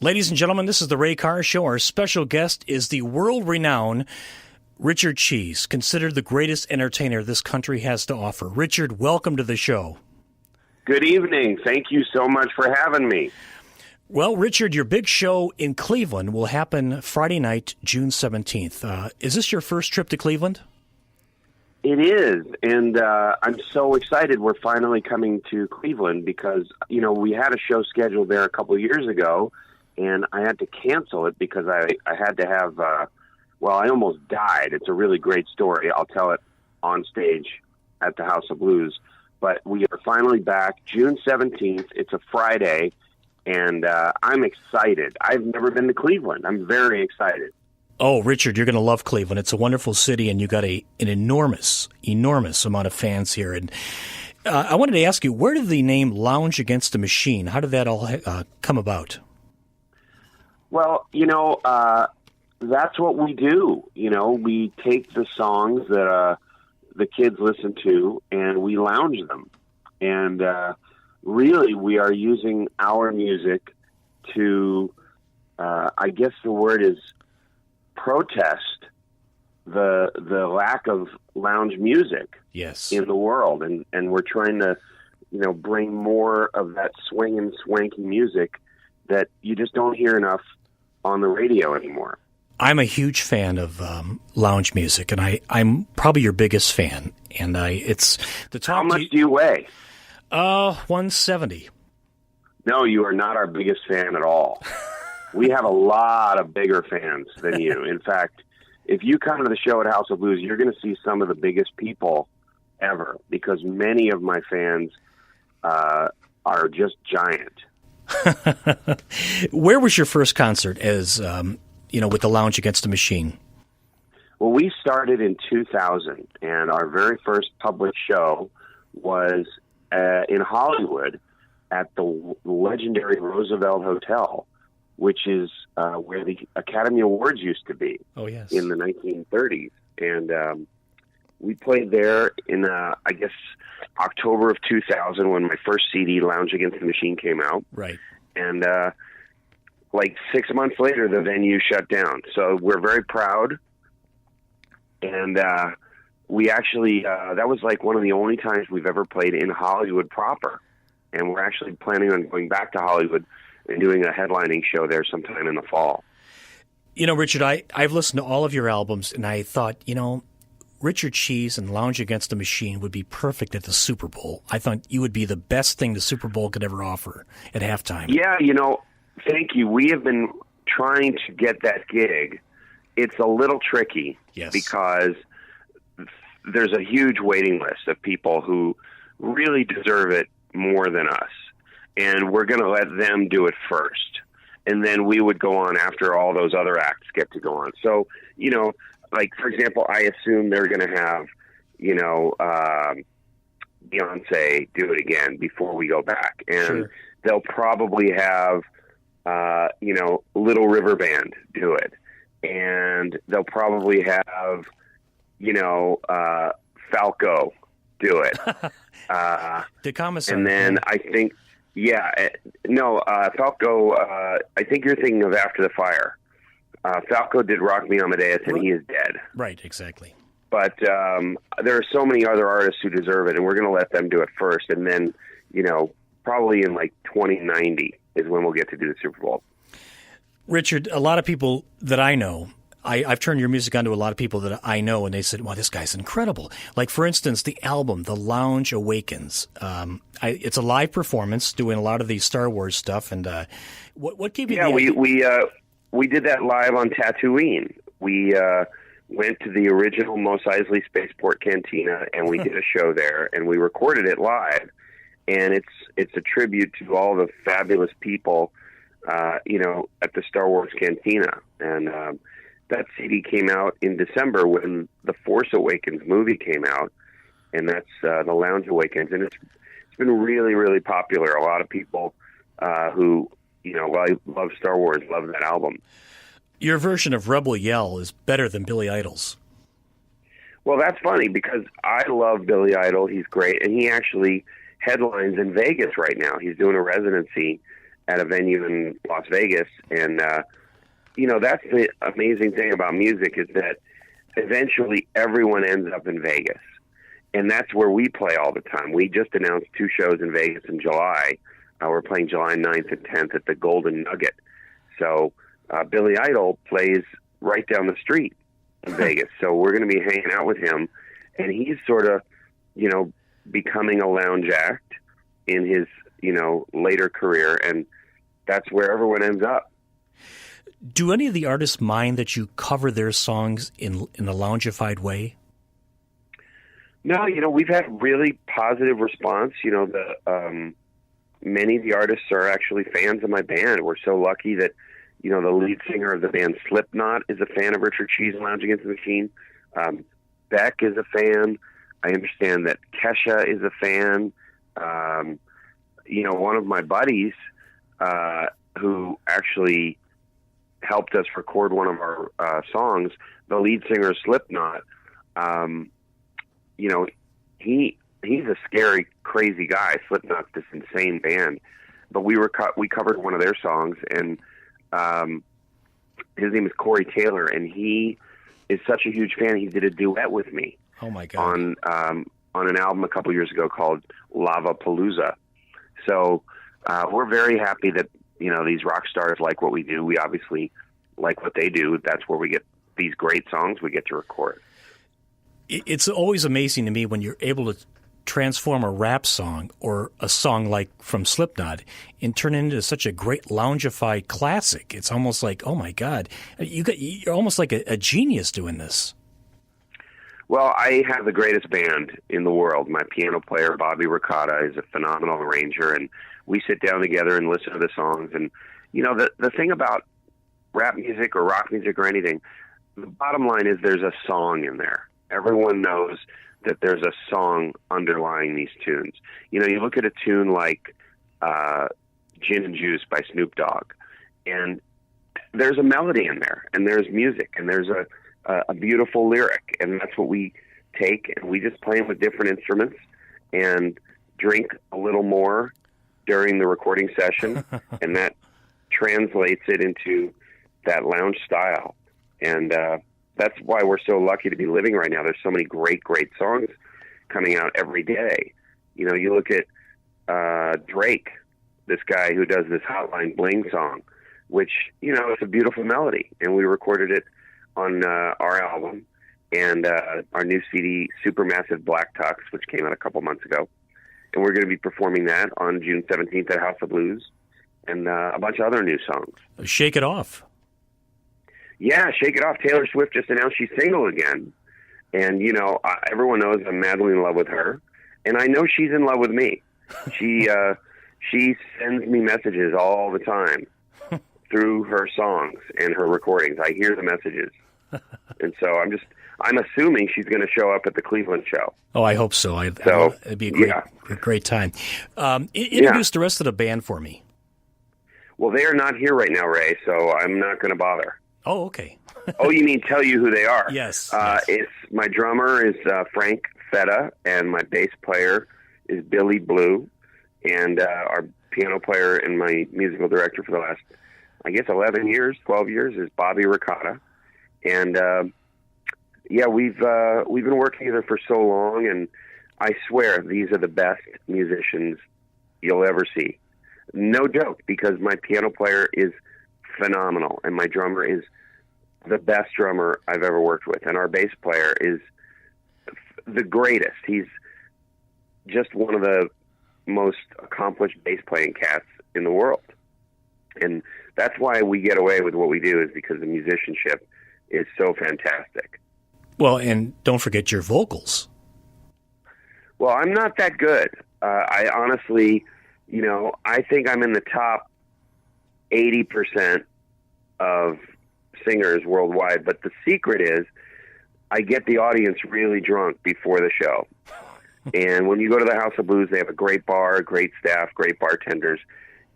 Ladies and gentlemen, this is the Ray Carr Show. Our special guest is the world-renowned Richard Cheese, considered the greatest entertainer this country has to offer. Richard, welcome to the show. Good evening. Thank you so much for having me. Well, Richard, your big show in Cleveland will happen Friday night, June 17th. Is this your first trip to Cleveland? It is, and I'm so excited we're finally coming to Cleveland because, we had a show scheduled there a couple of years ago, and I had to cancel it because I had to have, I almost died. It's a really great story. I'll tell it on stage at the House of Blues. But we are finally back June 17th. It's a Friday, and I'm excited. I've never been to Cleveland. I'm very excited. Oh, Richard, you're going to love Cleveland. It's a wonderful city, and you got an enormous amount of fans here. And I wanted to ask you, where did the name Lounge Against the Machine, how did that all come about? Well, that's what we do. We take the songs that the kids listen to and we lounge them. And really, we are using our music to, I guess the word is protest the lack of lounge music in the world. And we're trying to, bring more of that swinging, swanky music that you just don't hear enough on the radio anymore. I'm a huge fan of lounge music, and I'm probably your biggest fan. And it's the top. How much do you weigh? 170. No, you are not our biggest fan at all. We have a lot of bigger fans than you. In fact, if you come to the show at House of Blues, you're going to see some of the biggest people ever because many of my fans are just giant. Where was your first concert as, with the Lounge Against the Machine? Well, we started in 2000, and our very first public show was in Hollywood at the legendary Roosevelt Hotel, which is where the Academy Awards used to be in the 1930s. And we played there in, October of 2000 when my first CD, Lounge Against the Machine, came out. Right. And 6 months later, the venue shut down. So we're very proud. And we actually, that was one of the only times we've ever played in Hollywood proper. And we're actually planning on going back to Hollywood and doing a headlining show there sometime in the fall. Richard, I've listened to all of your albums, and I thought, Richard Cheese and Lounge Against the Machine would be perfect at the Super Bowl. I thought you would be the best thing the Super Bowl could ever offer at halftime. Yeah, thank you. We have been trying to get that gig. It's a little tricky because there's a huge waiting list of people who really deserve it more than us. And we're going to let them do it first. And then we would go on after all those other acts get to go on. So, for example, I assume they're going to have, Beyonce do it again before we go back. And they'll probably have, Little River Band do it. And they'll probably have, Falco do it. The commissary. And then I think... Falco, I think you're thinking of After the Fire. Falco did Rock Me Amadeus, and he is dead. Right, exactly. But there are so many other artists who deserve it, and we're going to let them do it first. And then, probably in 2090 is when we'll get to do the Super Bowl. Richard, a lot of people that I know, I've turned your music on to a lot of people that I know, and they said, wow, this guy's incredible. Like, for instance, the album, The Lounge Awakens. It's a live performance doing a lot of the Star Wars stuff. And what gave you the idea? We did that live on Tatooine. We went to the original Mos Eisley Spaceport Cantina, and we did a show there, and we recorded it live. And it's a tribute to all the fabulous people, at the Star Wars Cantina. And that CD came out in December when The Force Awakens movie came out, and that's The Lounge Awakens. And it's been really, really popular. A lot of people who, love Star Wars love that album. Your version of Rebel Yell is better than Billy Idol's. Well, that's funny because I love Billy Idol. He's great, and he actually headlines in Vegas right now. He's doing a residency at a venue in Las Vegas. And, that's the amazing thing about music is that eventually everyone ends up in Vegas. And that's where we play all the time. We just announced 2 shows in Vegas in July. We're playing July 9th and 10th at the Golden Nugget. So Billy Idol plays right down the street in Vegas. So we're going to be hanging out with him. And he's sort of, becoming a lounge act in his, later career. And that's where everyone ends up. Do any of the artists mind that you cover their songs in a loungeified way? No, we've had really positive response. Many of the artists are actually fans of my band. We're so lucky that, the lead singer of the band Slipknot is a fan of Richard Cheese and Lounge Against the Machine. Beck is a fan. I understand that Kesha is a fan. One of my buddies who actually helped us record one of our songs, the lead singer of Slipknot, he's a scary, crazy guy. Slipknot's this insane band. But we covered one of their songs, and his name is Corey Taylor, and he is such a huge fan. He did a duet with me. Oh my God! On an album a couple years ago called Lava Palooza. So we're very happy that these rock stars like what we do. We obviously like what they do. That's where we get these great songs we get to record. It's always amazing to me when you're able to transform a rap song or a song like from Slipknot and turn it into such a great loungeified classic. It's almost like, oh my God, you're almost like a genius doing this. Well, I have the greatest band in the world. My piano player, Bobby Ricotta, is a phenomenal arranger, and we sit down together and listen to the songs. And, the thing about rap music or rock music or anything, the bottom line is there's a song in there. Everyone knows that there's a song underlying these tunes. You look at a tune like Gin and Juice by Snoop Dogg, and there's a melody in there, and there's music, and there's a beautiful lyric, and that's what we take, and we just play them with different instruments and drink a little more during the recording session, and that translates it into that lounge style. And that's why we're so lucky to be living right now. There's so many great, great songs coming out every day. You look at Drake, this guy who does this Hotline Bling song, which, it's a beautiful melody, and we recorded it on our album and our new CD, Supermassive Black Tux, which came out a couple months ago. And we're going to be performing that on June 17th at House of Blues and a bunch of other new songs. Shake It Off. Yeah, Shake It Off. Taylor Swift just announced she's single again. And, everyone knows I'm madly in love with her. And I know she's in love with me. She sends me messages all the time through her songs and her recordings. I hear the messages. And so I'm assuming she's going to show up at the Cleveland show. Oh, I hope so. It'd be a great time. Introduce the rest of the band for me. Well, they are not here right now, Ray, so I'm not going to bother. Oh, okay. Oh, you mean tell you who they are? Yes. It's my drummer is Frank Fetta, and my bass player is Billy Blue, and our piano player and my musical director for the last, 11 years, 12 years is Bobby Ricotta. And, we've been working together for so long, and I swear these are the best musicians you'll ever see. No joke, because my piano player is phenomenal, and my drummer is the best drummer I've ever worked with, and our bass player is the greatest. He's just one of the most accomplished bass playing cats in the world. And that's why we get away with what we do, is because the musicianship is so fantastic. Well, and don't forget your vocals. Well, I'm not that good. I honestly, I think I'm in the top 80% of singers worldwide. But the secret is I get the audience really drunk before the show. And when you go to the House of Blues, they have a great bar, great staff, great bartenders.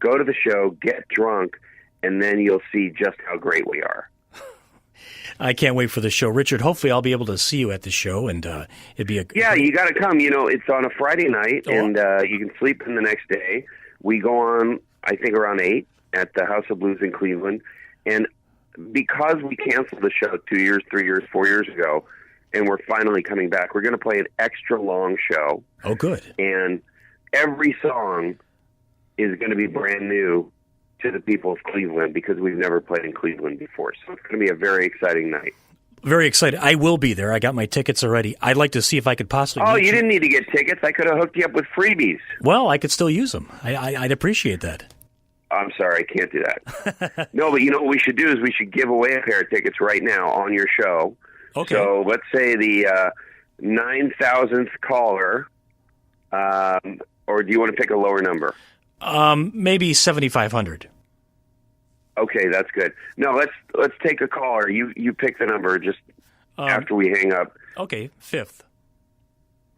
Go to the show, get drunk, and then you'll see just how great we are. I can't wait for the show. Richard, hopefully I'll be able to see you at the show, and it'd be Yeah, you got to come. It's on a Friday night, and you can sleep in the next day. We go on I think around 8 at the House of Blues in Cleveland. And because we canceled the show 2 years, 3 years, 4 years ago, and we're finally coming back, we're going to play an extra long show. Oh, good. And every song is going to be brand new to the people of Cleveland because we've never played in Cleveland before. So it's going to be a very exciting night. Very excited. I will be there. I got my tickets already. I'd like to see if I could possibly... Oh, you didn't need to get tickets. I could have hooked you up with freebies. Well, I could still use them. I'd appreciate that. I'm sorry, I can't do that. No, but you know what we should do is we should give away a pair of tickets right now on your show. Okay. So let's say the 9,000th caller, or do you want to pick a lower number? Maybe 7,500. Okay, that's good. No, let's take a caller. You pick the number just after we hang up. Okay, 5th.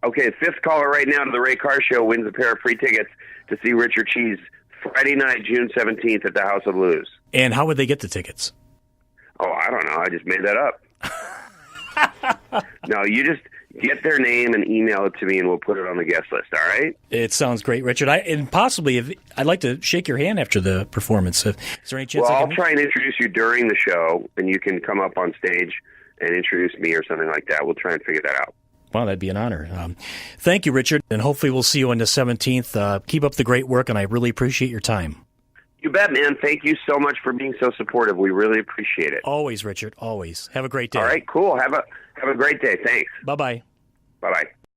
Okay, 5th caller right now to the Ray Carr Show wins a pair of free tickets to see Richard Cheese Friday night, June 17th at the House of Blues. And how would they get the tickets? Oh, I don't know. I just made that up. No, you just get their name and email it to me, and we'll put it on the guest list, all right? It sounds great, Richard. And possibly, I'd like to shake your hand after the performance. Is there any chance? Well, I'll try and introduce you during the show, and you can come up on stage and introduce me or something like that. We'll try and figure that out. Well, that'd be an honor. Thank you, Richard, and hopefully we'll see you on the 17th. Keep up the great work, and I really appreciate your time. You bet, man. Thank you so much for being so supportive. We really appreciate it. Always, Richard. Always. Have a great day. All right, cool. Have a great day. Thanks. Bye-bye. Bye-bye.